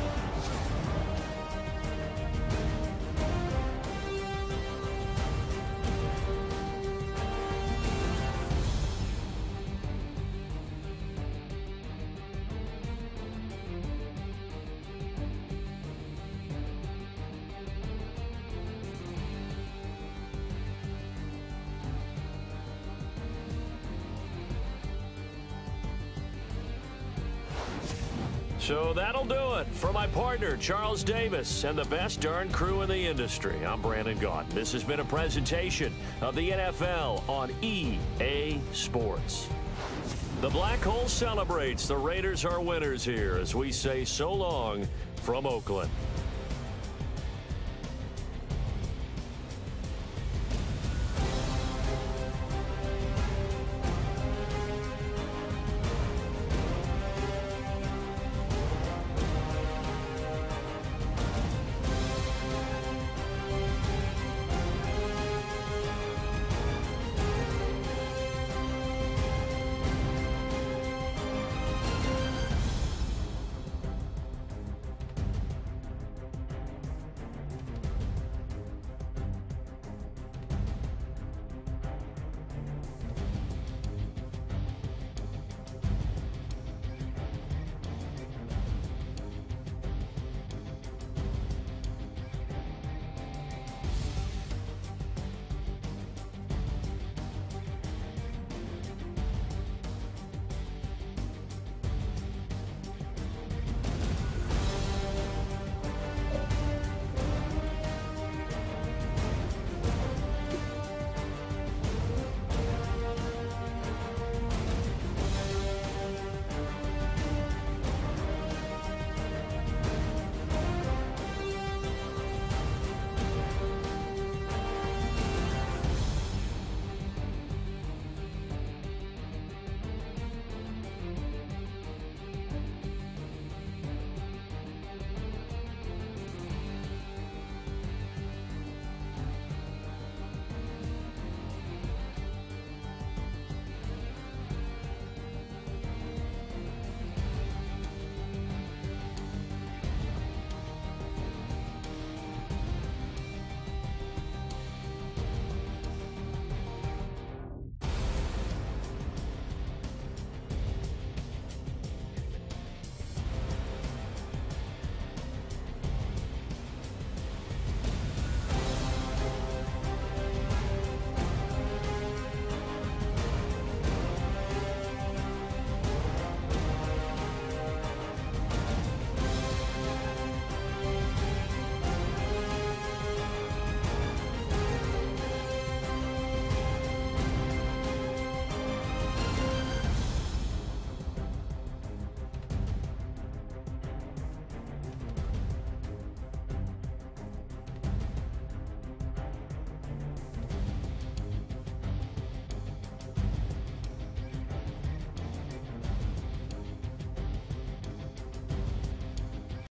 So that'll do it for my partner, Charles Davis, and the best darn crew in the industry. I'm Brandon Gaudin. This has been a presentation of the NFL on EA Sports. The Black Hole celebrates. The Raiders are winners here as we say so long from Oakland.